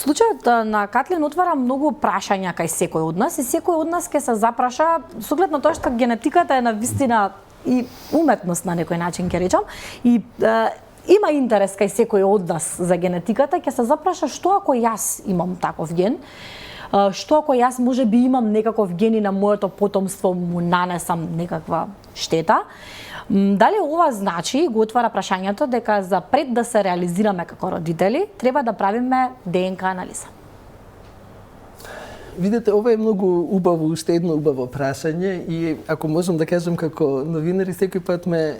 Случајот на Катлин отвара многу прашања кај секој од нас и секој од нас ќе се запраша со оглед на тоа што генетиката е на вистина и уметност на некој начин ќе речам и има интерес кај секој од нас за генетиката, ќе се запраша што ако јас имам таков ген, што ако јас можеби имам некаков ген и на моето потомство му нанесам некаква штета. Дали ова значи, го отвара прашањето дека за пред да се реализираме како родители, треба да правиме ДНК анализа? Видете, ова е многу убаво, уште едно убаво прашање и ако можам да кажам како новинари, секој пат ме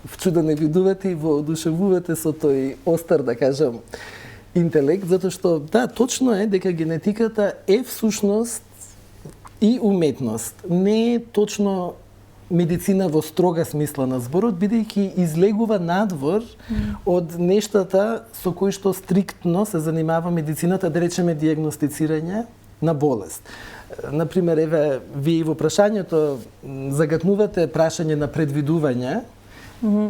вчуда не видувате и воодушевувате со тој остар, да кажам, интелект, затоа што, да, точно е дека генетиката е всушност и уметност. Не е точно медицина во строга смисла на зборот, бидејќи излегува надвор од нештата со кои што стриктно се занимава медицината, да речеме дијагностицирање на болест. Например, еве, вие во прашањето загатнувате прашање на предвидување.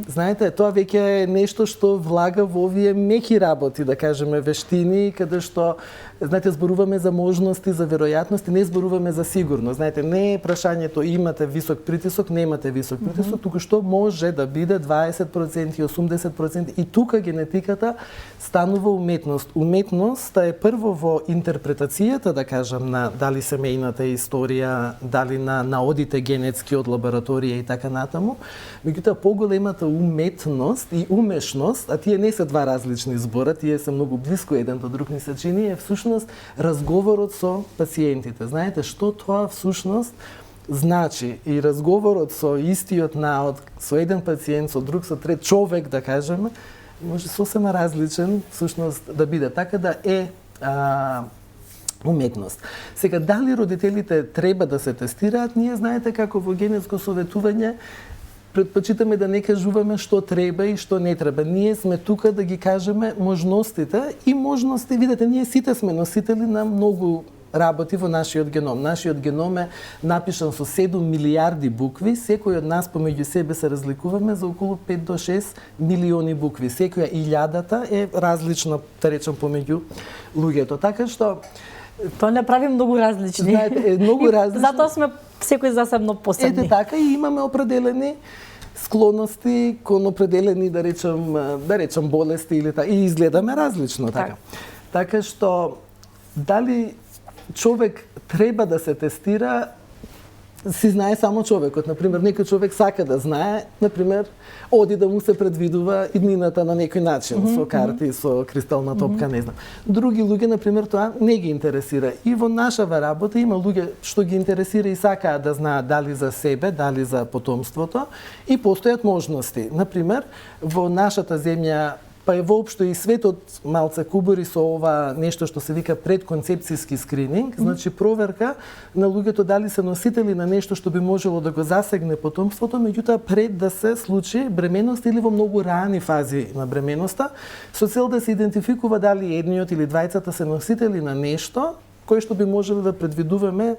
Знаете, тоа веќе е нешто што влага во овие меки работи, да кажеме, вештини, каде што, знаете, зборуваме за можности, за веројатности, не зборуваме за сигурно. Знаете, не е прашањето имате висок притисок, немате висок притисок, туку што може да биде 20%, 80% и тука генетиката станува уметност. Уметноста е прво во интерпретацијата, да кажам, на дали семејната историја, дали на наодите генетски од лабораторија и така натаму, меѓутоа поголемата уметност и умешност, а тие не се два различни збора, тие се многу блиску еден до друг ни се чини, е всушност разговорот со пациентите. Знаете што тоа всушност значи и разговорот со истиот наод, со еден пациент, со друг, со трет човек, да кажеме, може сосема различен всушност да биде, така да е уметност. Сега, дали родителите треба да се тестираат, ние знаете како во генетско советување предпочитаме да не кажуваме што треба и што не треба. Ние сме тука да ги кажеме можностите и можности, видете, ние сите сме носители на многу работи во нашиот геном. Нашиот геном е напишан со 7 милиарди букви, секој од нас помеѓу себе се разликуваме за околу 5 до 6 милиони букви. Секоја илјадата е различна, да речем, помеѓу луѓето. Така што тоа не прави многу различни. Знаете, е многу различни. Затоа сме секој засебно посебни. Ете така и имаме определени склоности кон определени, да речем болести или така, и изгледаме различно така. Така што дали човек треба да се тестира, си знае само човекот. Например, некој човек сака да знае, например, оди да му се предвидува иднината на некој начин, со карти, со кристална топка, не знам. Други луѓе, например, тоа не ги интересира. И во нашава работа има луѓе што ги интересира и сакаат да знаат дали за себе, дали за потомството, и постојат можности. Например, во нашата земја, па е воопшто и светот малце кубури со ова нешто што се вика предконцепцијски скрининг, значи проверка на луѓето дали се носители на нешто што би можело да го засегне потомството, меѓутоа пред да се случи бременост или во многу рани фази на бременоста, со цел да се идентификува дали едниот или двајцата се носители на нешто кој што би можело да предвидуваме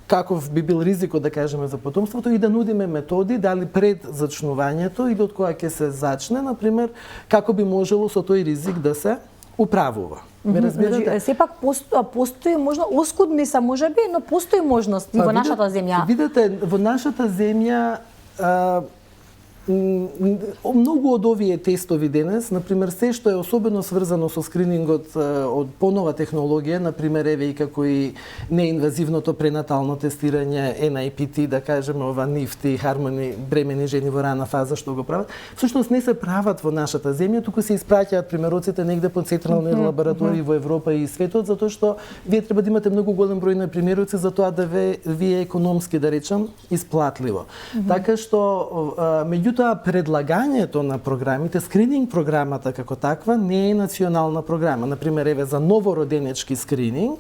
каков би бил ризикот, да кажеме, за потомството и да нудиме методи, дали пред зачнувањето или од која ќе се зачне, например, како би можело со тој ризик да се управува. Ме разбирате? Значи, сепак постои можно, оскудни се можеби, но постои можност и во нашата земја. Видете, во нашата земја многу од овие тестови денес, например, се што е особено сврзано со скринингот од понова технологија, например, еве и како и неинвазивното пренатално тестирање, NIPT, да кажеме, ова NIFT, Harmony, бремени жени во рана фаза што го прават, всушност не се прават во нашата земја, туку се испраќаат примероците негде по централни лаборатории во Европа и светот, затоа што вие треба да имате многу голем број на примероци за тоа да вие економски, да речам, исплатливо. Така што меѓутоа предлагањето на програмите, скрининг програмата како таква не е национална програма. Например, еве за новороденечки скрининг,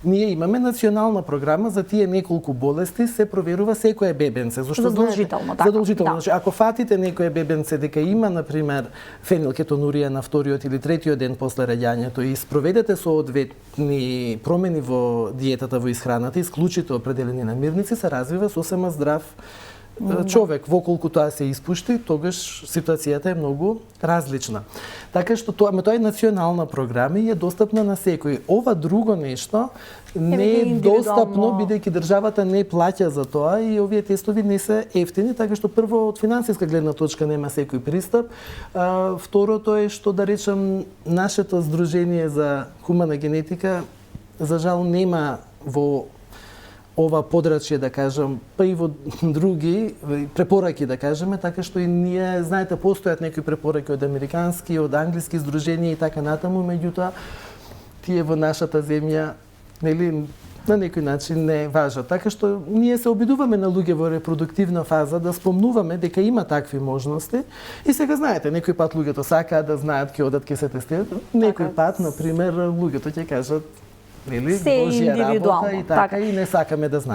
ние имаме национална програма за тие неколку болести, се проверува секое бебенце. Зошто задолжително, така. Задолжително. Да. Значи, ако фатите некое бебенце дека има, например, фенилкетонурија на вториот или третиот ден после раѓањето и спроведете соодветни промени во диетата, во исхраната, исклучите определени намирници, се развива сосема здрав човек воколку тоа се испушти, тогаш ситуацијата е многу различна. Така што тоа е национална програма и е достапна на секој. Ова друго нешто не е достапно, бидејќи државата не плаќа за тоа и овие тестови не се ефтини, така што прво од финансиска гледна точка нема секој пристап. Второто е што да речам нашето здружение за хумана генетика за жал нема во ова подрачје, да кажам, па и во други препораки, да кажеме, така што и ние, знаете, постојат некои препораки од американски, од англиски здруженија и така натаму, меѓутоа тие во нашата земја, нели, на некој начин не важат. Така што ние се обидуваме на луѓе во репродуктивна фаза да спомнуваме дека има такви можности и сега знаете, некој пат луѓето сакаат да знаат ќе одат ќе се тестираат, некој пат, на пример, луѓето ќе кажат, нели, Божја работа и така и не сакаме да знаеме.